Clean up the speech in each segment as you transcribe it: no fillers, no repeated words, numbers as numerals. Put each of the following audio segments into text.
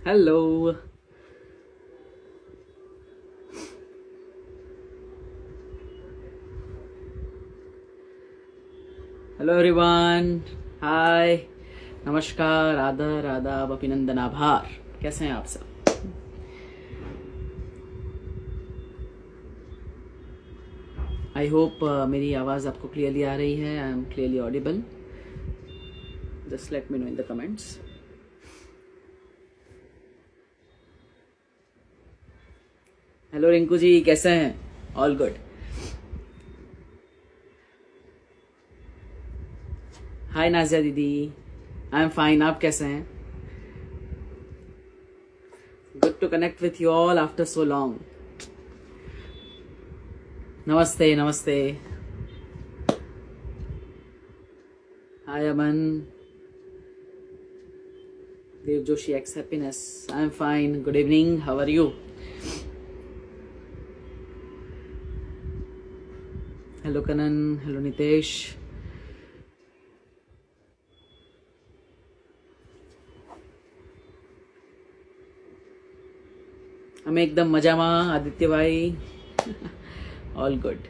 Hello. Hello everyone. Hi. नमस्कार, आदर, आदाब, अभिनंदन, आभार. कैसे हैं आप सब? आई होप मेरी आवाज़ आपको क्लियरली आ रही है. I am clearly audible. Just let me know in the comments. Hello Rinku ji, कैसे हैं? All good. हाय नाजिया दीदी. I am fine. आप कैसे हैं? Good to connect with you all after so long. नमस्ते नमस्ते. Hi Aman. Dev Joshi x happiness. I am fine. Good evening. How are you? Hello Kanan. Hello Nitesh. हमें एकदम मजामा. आदित्य भाई. All good.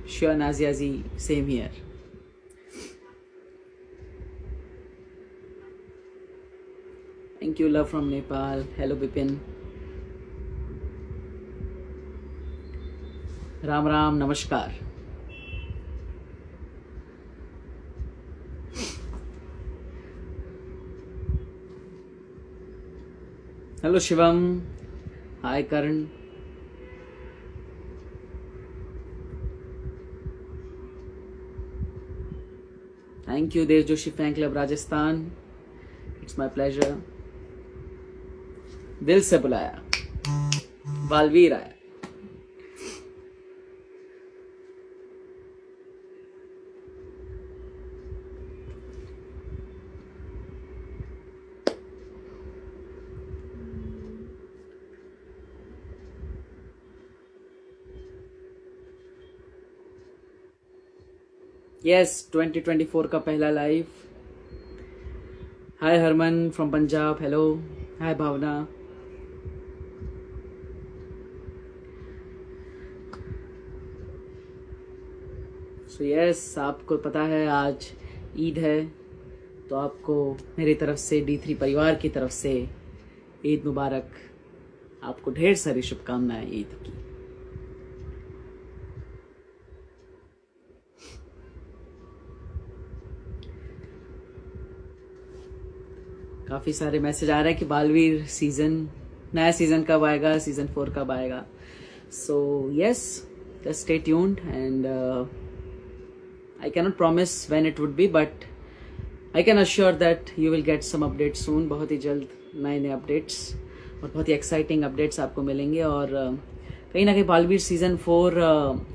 Sure Nazia ji. Same here. Thank you. Love from Nepal. Hello Vipin. Ram Ram. नमस्कार. Hello Shivam. Hi Karan. Thank you Dev Joshi fan club Rajasthan. It's my pleasure. दिल से बुलाया. बालवीर आया. Yes 2024 का पहला live. Hi Harman from Punjab. Hello. Hi Bhavna. So yes, आपको पता है आज ईद है, तो आपको मेरी तरफ से D3 परिवार की तरफ से ईद मुबारक. आपको ढेर सारी शुभकामनाएं ईद की. काफ़ी सारे मैसेज आ रहे हैं कि बालवीर सीज़न, नया सीज़न कब आएगा, सीज़न 4 कब आएगा. So yes, just stay tuned and I cannot promise when it would be, but I can assure that you will get some update soon. बहुत ही जल्द नए नए अपडेट्स और बहुत ही एक्साइटिंग अपडेट्स आपको मिलेंगे. और कहीं ना कहीं बालवीर सीज़न 4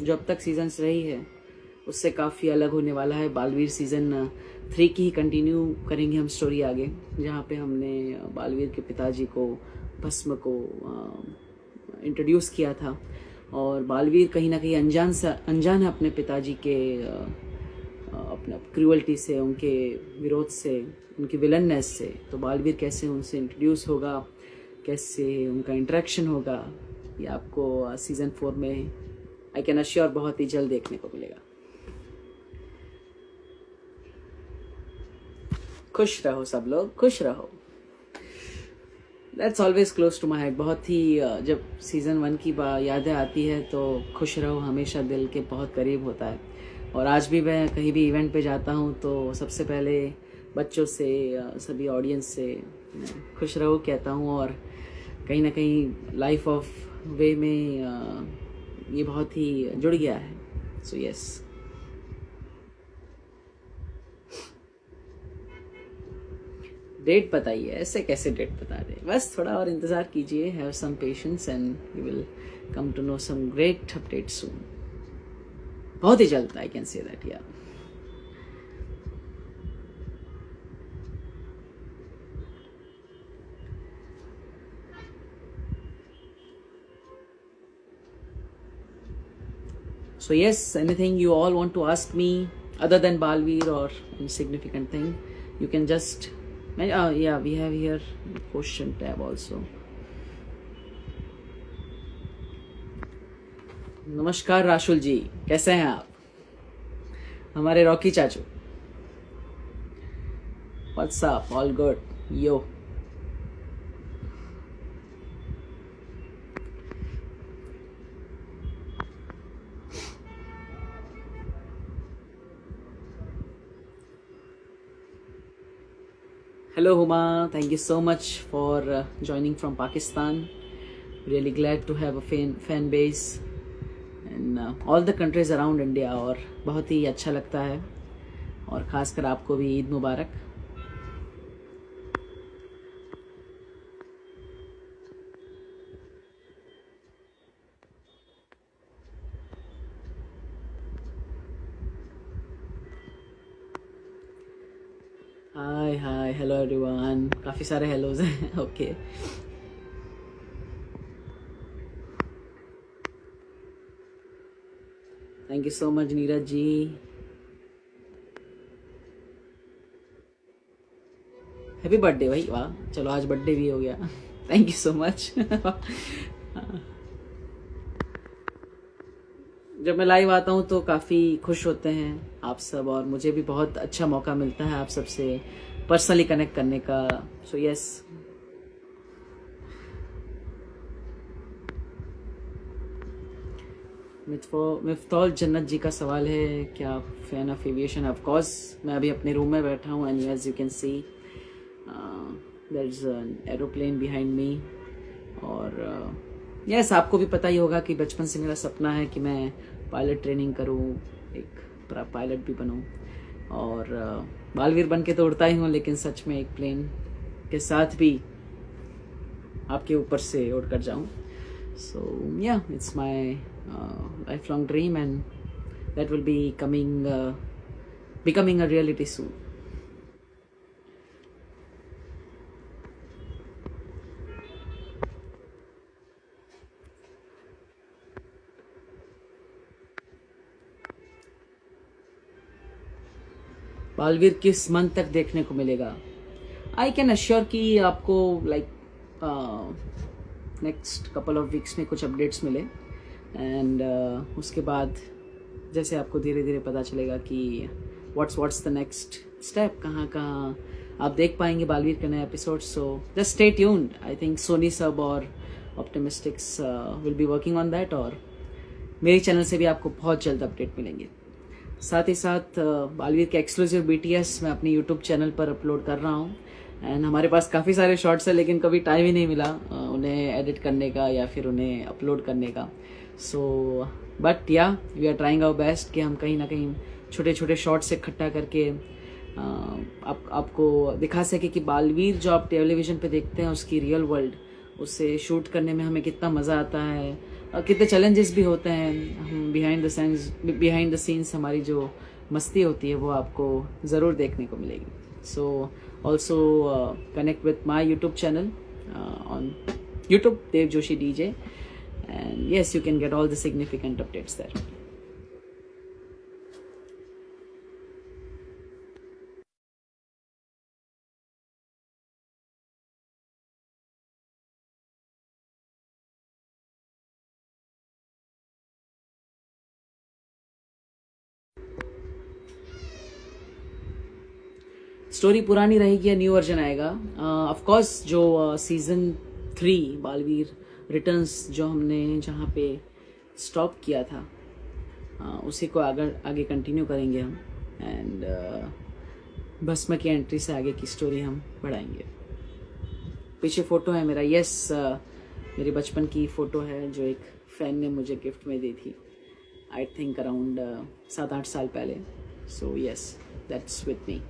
जो अब तक सीजन्स रही है उससे काफ़ी अलग होने वाला है. बालवीर सीज़न 3 की ही कंटिन्यू करेंगे हम स्टोरी आगे, जहाँ पे हमने बालवीर के पिताजी को, भस्म को इंट्रोड्यूस किया था. और बालवीर कहीं ना कहीं अनजान है अपने पिताजी के अपने क्रूअल्टी से, उनके विरोध से, उनकी विलननेस से. तो बालवीर कैसे उनसे इंट्रोड्यूस होगा, कैसे उनका इंटरेक्शन होगा, ये आपको सीज़न 4 में आई कैन अश्योर बहुत ही जल्द देखने को मिलेगा. खुश रहो सब लोग, खुश रहो. That's always close to my heart. बहुत ही जब सीज़न 1 की यादें आती है तो खुश रहो हमेशा दिल के बहुत करीब होता है. और आज भी मैं कहीं भी इवेंट पे जाता हूँ तो सबसे पहले बच्चों से, सभी ऑडियंस से खुश रहो कहता हूँ. और कहीं ना कहीं लाइफ ऑफ वे में ये बहुत ही जुड़ गया है. So yes. डेट बताइए. ऐसे कैसे डेट बता दे, बस थोड़ा और इंतज़ार कीजिए. Have some patience and you will come to know some great update soon. बहुत ही जल्द. I can say that. Ya so yes, anything you all want to ask me other than Balveer or insignificant thing, You can just yeah, we have here question tab also. नमस्कार राशुल जी, कैसे हैं आप? हमारे Rocky चाचू. What's up? All good. Yo. Hello Huma, thank you so much for joining from Pakistan. Really glad to have a fan base in all the countries around India और बहुत ही अच्छा लगता है और ख़ासकर आपको भी ईद मुबारक. Hi hello everyone. काफ़ी सारे हेलोज हैं. Okay. Thank you so much Neeraj ji. Happy birthday भाई. वाह, चलो आज बर्थडे भी हो गया. Thank you so much. जब मैं लाइव आता हूँ तो काफ़ी खुश होते हैं आप सब और मुझे भी बहुत अच्छा मौका मिलता है आप सबसे पर्सनली कनेक्ट करने का. So yes. मिफ्तौल जन्नत जी का सवाल है, क्या आप fan of aviation? Of course. मैं अभी अपने रूम में बैठा हूँ and as you can see there is an aeroplane behind me. और यस, आपको भी पता ही होगा कि बचपन से मेरा सपना है कि मैं पायलट ट्रेनिंग करूं, एक पायलट भी बनूं. और बालवीर बन के तो उड़ता ही हूँ, लेकिन सच में एक प्लेन के साथ भी आपके ऊपर से उड़ कर जाऊँ. So ya, it's my life long dream and that will be becoming a reality soon. Baalveer किस मंथ तक देखने को मिलेगा? आई कैन अश्योर कि आपको like next couple of weeks में कुछ अपडेट्स मिले एंड उसके बाद जैसे आपको धीरे धीरे पता चलेगा कि व्हाट्स द नेक्स्ट स्टेप, कहाँ कहाँ आप देख पाएंगे बालवीर के नए episode. So just stay tuned. I think Sony SAB और Optimystix will be working on that और मेरे चैनल से भी आपको बहुत जल्द अपडेट मिलेंगे. साथ ही साथ बालवीर के एक्सक्लूसिव BTS मैं अपनी यूट्यूब चैनल पर अपलोड कर रहा हूँ एंड हमारे पास काफ़ी सारे शॉर्ट्स हैं लेकिन कभी टाइम ही नहीं मिला उन्हें एडिट करने का या फिर उन्हें अपलोड करने का. So but yeah, we are trying our best कि हम कहीं ना कहीं छोटे छोटे शॉर्ट्स इकट्ठा करके आपको दिखा सके कि बालवीर जो आप टेलीविज़न पे देखते हैं उसकी रियल वर्ल्ड, उसे शूट करने में हमें कितना मज़ा आता है और कितने चैलेंजेस भी होते हैं. हम बिहाइंड द सीन्स हमारी जो मस्ती होती है वो आपको ज़रूर देखने को मिलेगी. So also connect with my YouTube channel on YouTube, Dev Joshi DJ, and yes, you can get all the significant updates there. Story पुरानी रहेगी या न्यू वर्जन आएगा? ऑफ कोर्स जो सीजन 3 बालवीर रिटर्न्स जो हमने जहाँ पे स्टॉप किया था उसी को आगे कंटिन्यू करेंगे हम एंड भस्म की एंट्री से आगे की स्टोरी हम बढ़ाएंगे. पीछे फ़ोटो है मेरा. यस, मेरी बचपन की फ़ोटो है जो एक फ़ैन ने मुझे गिफ्ट में दी थी. आई थिंक अराउंड 7-8 साल पहले. So yes, that's with me.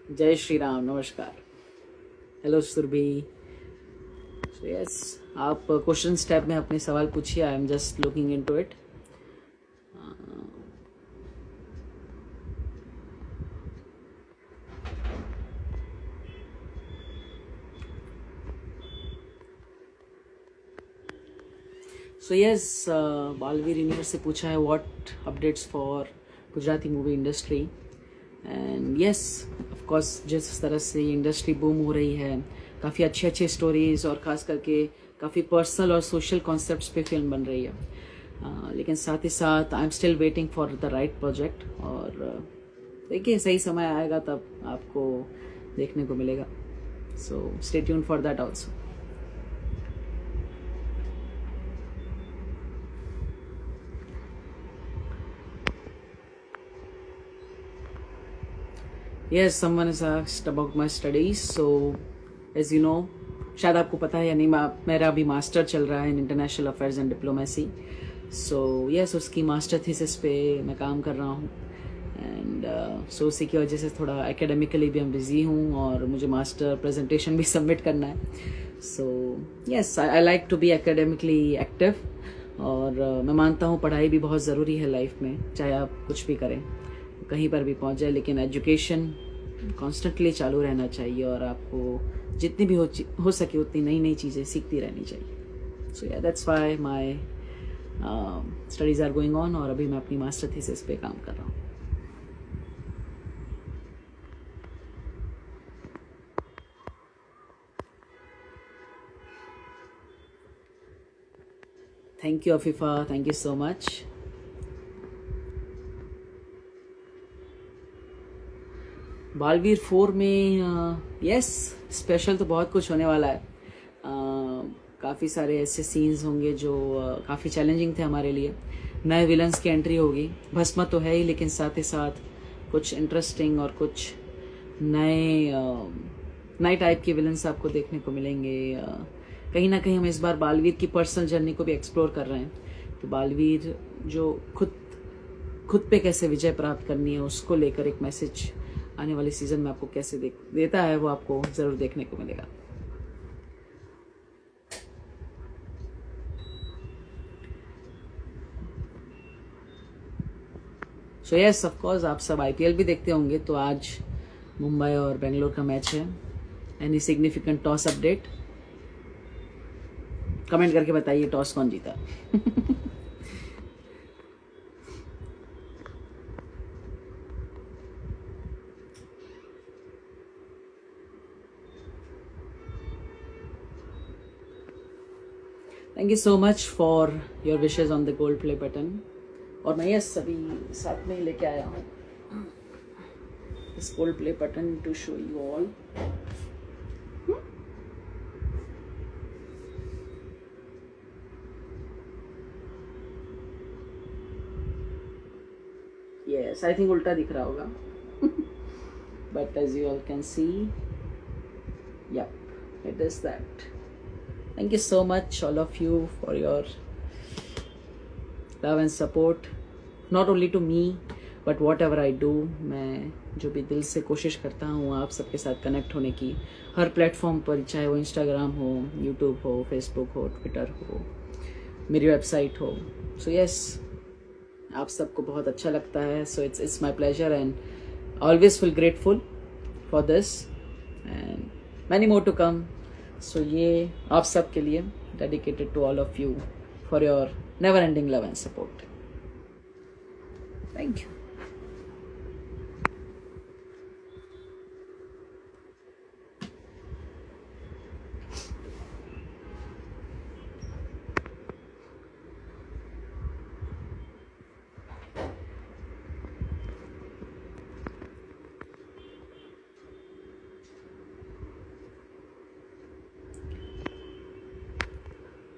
जय श्री राम. नमस्कार. हेलो सुरभि. यस, आप क्वेश्चन टैब में अपने सवाल पूछिए. I am just looking into it. So yes, Baalveer universe से पूछा है what updates for Gujarati movie industry. And yes, of course जिस तरह से इंडस्ट्री बूम हो रही है, काफ़ी अच्छे अच्छे स्टोरीज़ और ख़ास करके काफ़ी पर्सनल और सोशल कॉन्सेप्ट्स पे फिल्म बन रही है। लेकिन साथ ही साथ I am still waiting for the right project. और देखिए सही समय आएगा तब आपको देखने को मिलेगा। So stay tuned for that also. Yes, someone has asked about my studies. So, as you know, शायद आपको पता है या नहीं, मेरा अभी मास्टर चल रहा है in international affairs and diplomacy. So yes, उसकी मास्टर थीसिस पे मैं काम कर रहा हूँ। एंड सो उसी की वजह से थोड़ा एकेडमिकली भी मैं बिजी हूँ और मुझे मास्टर प्रेजेंटेशन भी सबमिट करना है। So yes, I like to be academically active. और मैं मानता हूँ पढ़ाई भी बहुत ज़रूरी है लाइफ में, चाहे आप कुछ भी करें, कहीं पर भी पहुंच जाए, लेकिन एजुकेशन कॉन्स्टेंटली चालू रहना चाहिए और आपको जितनी भी हो सके उतनी नई नई चीज़ें सीखती रहनी चाहिए। So yeah that's why my studies are going on और अभी मैं अपनी मास्टर थीसिस पे काम कर रहा हूँ। Thank you Afifa, thank you so much. Baalveer 4 में यस, स्पेशल तो बहुत कुछ होने वाला है। काफ़ी सारे ऐसे सीन्स होंगे जो काफ़ी चैलेंजिंग थे हमारे लिए। नए विलन्स की एंट्री होगी, भस्म तो है ही, लेकिन साथ ही साथ कुछ इंटरेस्टिंग और कुछ नए टाइप के विलन्स आपको देखने को मिलेंगे। कहीं ना कहीं हम इस बार बालवीर की पर्सनल जर्नी को भी एक्सप्लोर कर रहे हैं कि बालवीर जो खुद पे कैसे विजय प्राप्त करनी है, उसको लेकर एक मैसेज आने वाले सीजन में आपको कैसे देता है, वो आपको जरूर देखने को मिलेगा। सो यस, ऑफ कोर्स आप सब आईपीएल भी देखते होंगे, तो आज मुंबई और बेंगलोर का मैच है। Any significant toss update? Comment करके बताइए टॉस कौन जीता। Thank you so much for your wishes on the gold play button. और मैं ये सभी साथ में लेके आया हूँ इस gold play button to show you all. Yes, I think उल्टा दिख रहा होगा, but as you all can see, yep, it is that. Thank you so much all of you for your love and support, not only to me but whatever I do। मैं जो भी दिल से कोशिश करता हूँ आप सबके साथ कनेक्ट होने की, हर प्लेटफॉर्म पर, चाहे वो इंस्टाग्राम हो, यूट्यूब हो, फेसबुक हो, ट्विटर हो, मेरी वेबसाइट हो। सो यस, आप सबको बहुत अच्छा लगता है। So it's my pleasure and always feel grateful for this and many more to come. So ये आप सब के लिए dedicated to all of you for your never ending love and support. Thank you.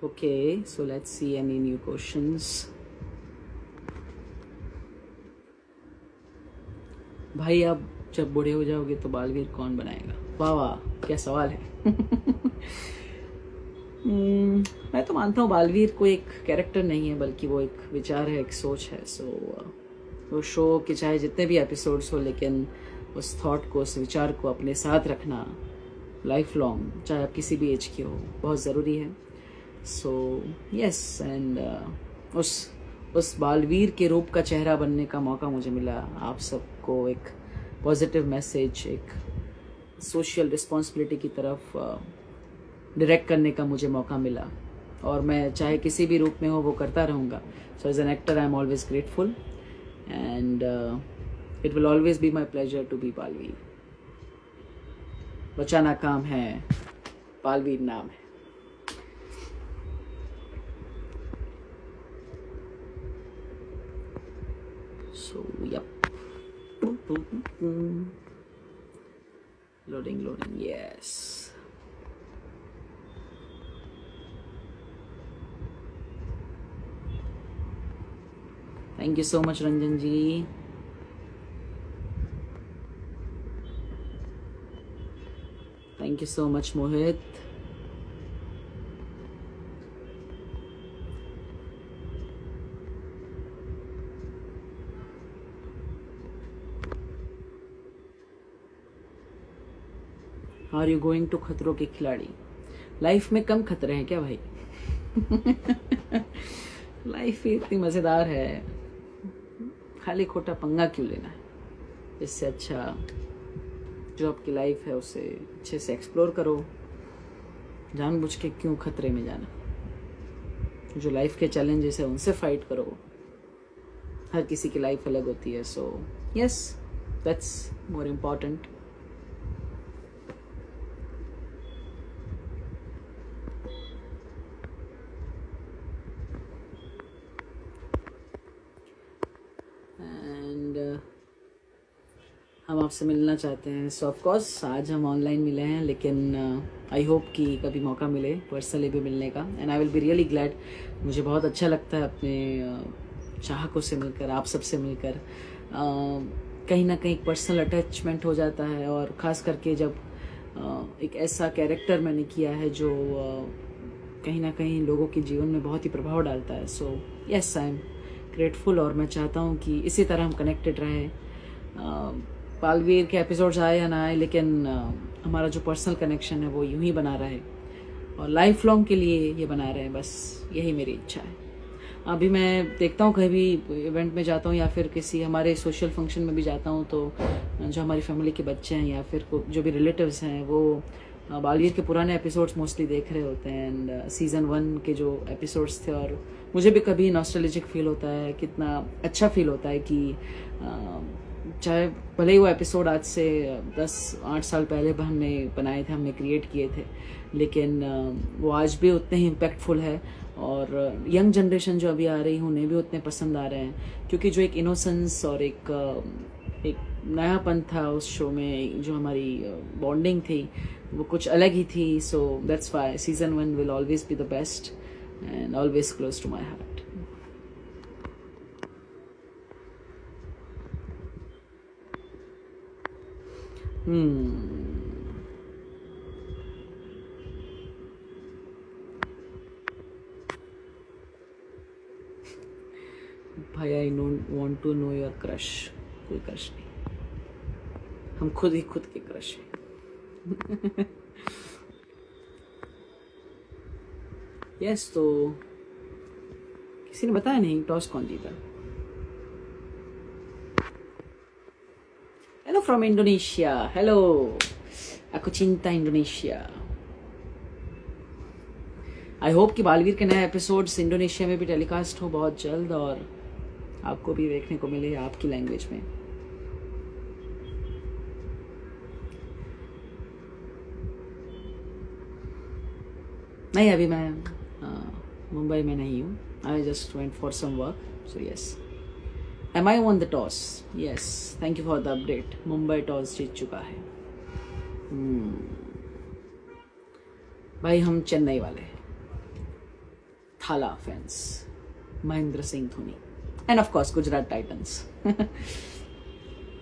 Okay, so let's see any new questions. भाई आप जब बूढ़े हो जाओगे तो बालवीर कौन बनाएगा? वाह वाह, क्या सवाल है। मैं तो मानता हूँ बालवीर कोई एक कैरेक्टर नहीं है, बल्कि वो एक विचार है, एक सोच है। सो वो शो के चाहे जितने भी एपिसोड्स हो, लेकिन उस थॉट को, उस विचार को अपने साथ रखना लाइफ लॉन्ग, चाहे आप किसी भी एज के हो, बहुत ज़रूरी है। सो यस, एंड उस बालवीर के रूप का चेहरा बनने का मौका मुझे मिला। आप सबको एक पॉजिटिव मैसेज, एक सोशल रिस्पॉन्सिबिलिटी की तरफ डायरेक्ट करने का मुझे मौका मिला। और मैं चाहे किसी भी रूप में हो वो करता रहूँगा. So as an actor I am always grateful and it will always be my pleasure to be Baalveer. बचाना काम है, बालवीर नाम है. So yep. Loading, yes. Thank you so much Ranjan ji. Thank you so much Mohit. Are you going to खतरों के खिलाड़ी? Life में कम खतरे हैं क्या भाई? लाइफ ही इतनी मज़ेदार है, खाली खोटा पंगा क्यों लेना है? इससे अच्छा जो आपकी लाइफ है उसे अच्छे से एक्सप्लोर करो. जानबूझ के क्यों खतरे में जाना? जो लाइफ के चैलेंजेस है उनसे फाइट करो. हर किसी की लाइफ अलग होती है. So yes, that's more important. हम आपसे मिलना चाहते हैं. सो ऑफ कोर्स आज हम ऑनलाइन मिले हैं, लेकिन आई होप कि कभी मौका मिले पर्सनली भी मिलने का. And I will be really glad. मुझे बहुत अच्छा लगता है अपने चाहकों से मिलकर, आप सबसे मिलकर. कहीं ना कहीं पर्सनल अटैचमेंट हो जाता है, और ख़ास करके जब एक ऐसा कैरेक्टर मैंने किया है जो कहीं ना कहीं लोगों के जीवन में बहुत ही प्रभाव डालता है. So yes, I am grateful और मैं चाहता हूँ कि इसी तरह हम कनेक्टेड रहें. बालवीर के एपिसोड्स आए या ना आए, लेकिन हमारा जो पर्सनल कनेक्शन है वो यूं ही बना रहे और लाइफ लॉन्ग के लिए ये बना रहे. बस यही मेरी इच्छा है. अभी मैं देखता हूँ कहीं भी इवेंट में जाता हूँ या फिर किसी हमारे सोशल फंक्शन में भी जाता हूँ, तो जो हमारी फैमिली के बच्चे हैं या फिर जो भी रिलेटिव्स हैं वो बालवीर के पुराने एपिसोड्स मोस्टली देख रहे होते हैं. एंड सीज़न 1 के जो एपिसोड्स थे, और मुझे भी कभी नॉस्टैल्जिक फील होता है. कितना अच्छा फील होता है कि चाहे भले ही वो एपिसोड आज से 10-8 साल पहले हमने बनाए थे, हमने क्रिएट किए थे, लेकिन वो आज भी उतने ही इम्पैक्टफुल है. और यंग जनरेशन जो अभी आ रही है उन्हें भी उतने पसंद आ रहे हैं, क्योंकि जो एक इनोसेंस और एक नयापन था उस शो में, जो हमारी बॉन्डिंग थी वो कुछ अलग ही थी. So that's why season 1 will always be the best and always close to my heart. भाई I want to know your crush. कोई क्रश नहीं, हम खुद ही खुद के क्रश हैं. यस, तो किसी ने बताया नहीं टॉस कौन जीता. Hello from Indonesia. Hello. Aku cinta Indonesia. I hope कि बालवीर के नए एपिसोड्स इंडोनेशिया में भी टेलीकास्ट हो बहुत जल्द, और आपको भी देखने को मिले आपकी लैंग्वेज में. नहीं, अभी मैं मुंबई में नहीं हूँ. I just went for some work. So yes. Am I won the toss? Yes. Thank you for the update. Mumbai toss जीत चुका है. भाई हम चेन्नई वाले, Thala fans, Mahendra Singh Dhoni and of course Gujarat Titans.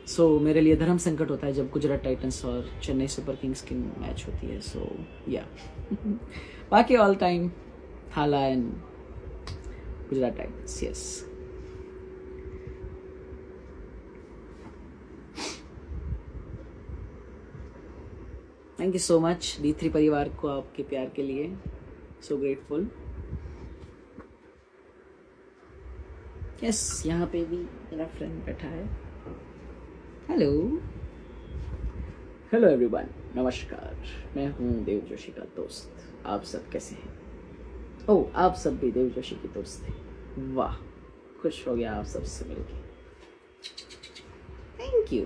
So मेरे लिए धर्म संकट होता है जब गुजरात टाइटंस और चेन्नई सुपर किंग्स की मैच होती है. सो या बाकी ऑल टाइम थाला and Gujarat Titans. Yes. Thank you so much D3 परिवार को आपके प्यार के लिए. So grateful. यस, यहाँ पे भी मेरा फ्रेंड बैठा है. हेलो हेलो एवरीवन, नमस्कार. मैं हूँ देव जोशी का दोस्त. आप सब कैसे हैं? ओ, आप सब भी देव जोशी की दोस्त थे, वाह, खुश हो गया आप सबसे मिलके, thank you.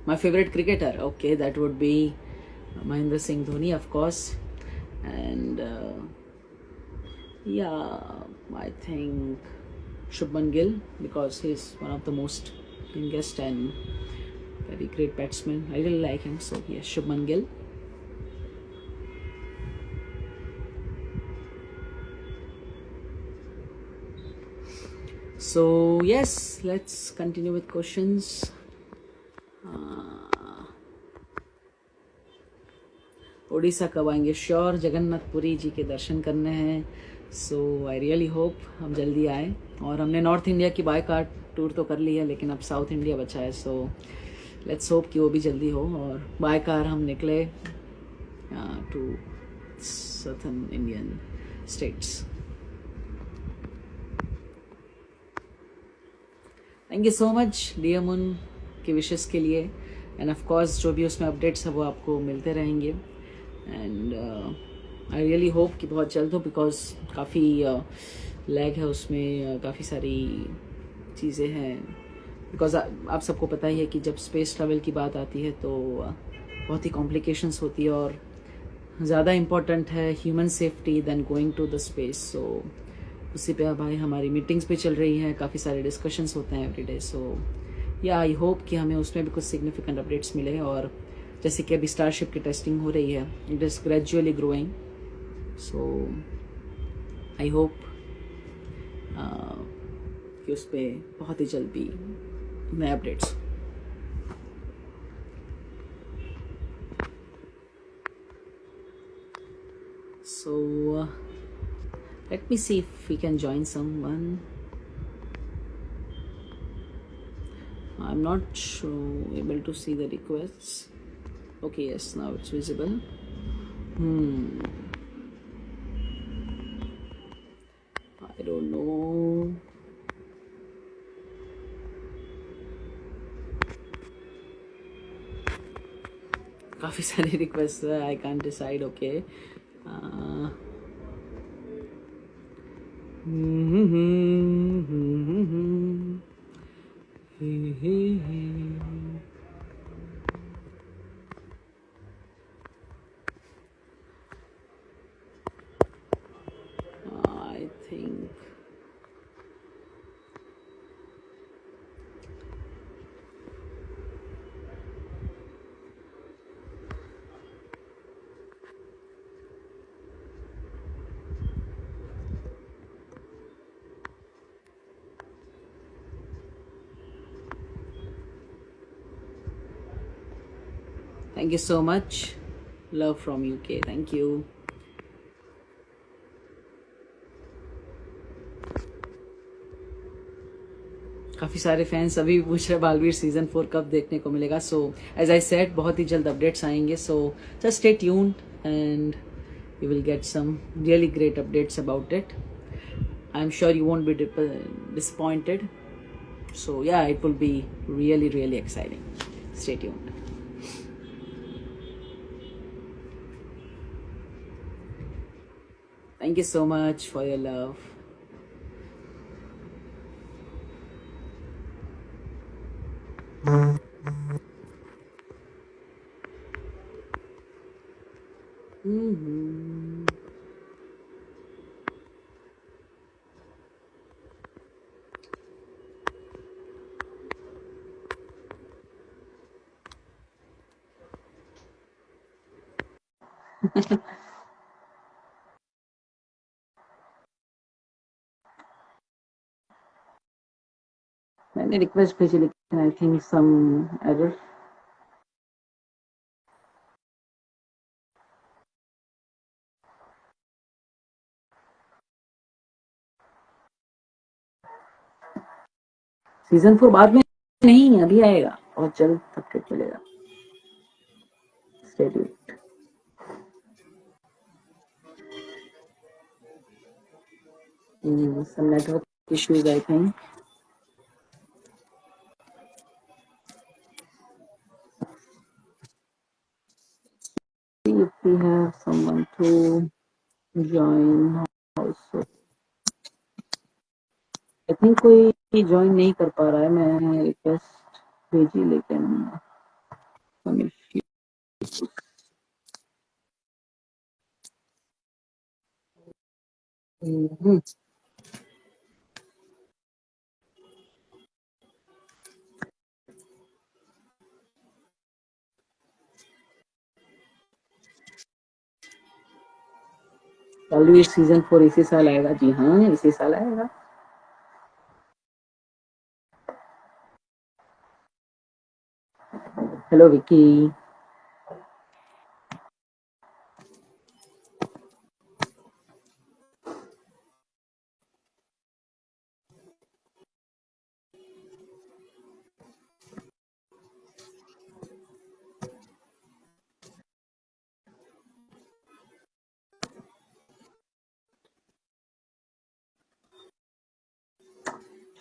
My favorite cricketer, okay, that would be Mahendra Singh Dhoni, of course, and yeah, I think Shubman Gill, because he's one of the most youngest and very great batsman. I really like him, so yes, Shubman Gill. So yes, let's continue with questions. Orissa कब आएंगे? Sure, Jagannathpuri जी के दर्शन करने हैं, सो I really hope हम जल्दी आए। और हमने नॉर्थ इंडिया की बाय कार टूर तो कर ली है, लेकिन अब साउथ इंडिया बचा है, सो लेट्स होप कि वो भी जल्दी हो और बाय कार हम निकले to southern Indian states. Thank you so much डियमुन के विशेष के लिए, एंड ऑफ कोर्स जो भी उसमें अपडेट्स है वो आपको मिलते रहेंगे। एंड आई रियली होप कि बहुत जल्द हो, बिकॉज काफ़ी लैग है उसमें, काफ़ी सारी चीज़ें हैं, बिकॉज आप सबको पता ही है कि जब स्पेस ट्रैवल की बात आती है तो बहुत ही कॉम्प्लिकेशंस होती है, और ज़्यादा इम्पॉर्टेंट है human safety then going to the space. So उसी पे भाई हमारी मीटिंग्स भी चल रही हैं, काफ़ी सारे डिस्कशंस होते हैं एवरीडे। सो या आई होप कि हमें उसमें भी कुछ सिग्निफिकेंट अपडेट्स मिले, और जैसे कि अभी स्टारशिप की टेस्टिंग हो रही है, it is gradually growing, so I hope कि उस पर बहुत ही जल्द भी नए updates. So let me see if we can join someone. I'm not sure, able to see the requests. Okay, yes, now it's visible. I don't know. काफ़ी सारी रिक्वेस्ट है, I can't decide. Okay. I think thank you so much. Love from UK. Thank you. काफ़ी सारे fans अभी भी पूछ रहे Baalveer season 4 कब देखने को मिलेगा। सो एज आई सेड, बहुत ही जल्द अपडेट्स आएंगे, so just stay tuned and you will get some really great updates about it. I am sure you won't be disappointed, so ya it will be really really exciting. Stay tuned. Thank you so much for your love. मैंने request भेजी, लेकिन I think some error. Season 4 बाद में नहीं, अभी आएगा, बहुत जल्द अपडेट मिलेगा। Stay tuned. Some network issues, I think. Join house, I think कोई ज्वाइन नहीं कर पा रहा है, मैं रिक्वेस्ट भेजी लेकिन बालवीर सीजन 4 इसी साल आएगा। जी हाँ, इसी साल आएगा। हेलो विकी।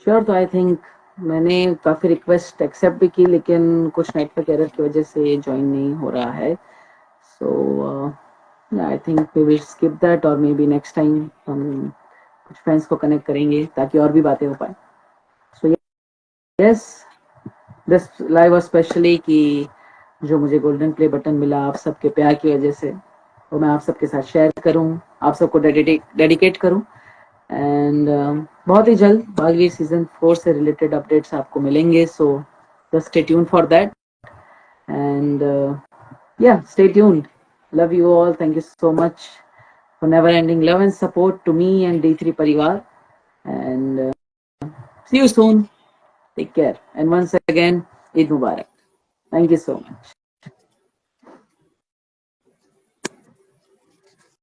श्योर, तो आई थिंक मैंने काफ़ी रिक्वेस्ट एक्सेप्ट भी की लेकिन कुछ नेटवर्क एरर की वजह से ज्वाइन नहीं हो रहा है। So I think we will skip that, और मे बी नेक्स्ट टाइम हम कुछ फ्रेंड्स को कनेक्ट करेंगे ताकि और भी बातें हो पाए। So yes, this live specially कि जो मुझे गोल्डन प्ले बटन मिला आप सबके प्यार की वजह से, वो मैं आप सबके साथ शेयर करूं, आप सबको डेडिकेट करूं। एंड बहुत ही जल्द बालवीर सीजन 4 से रिलेटेड अपडेट्स आपको मिलेंगे, सो just stay tune for that. And yeah, stay tuned. Love you all. Thank you so much for never ending love and support to me and D3 Parivar. And see you soon. Take care. And once again, Eid Mubarak. Thank you so much.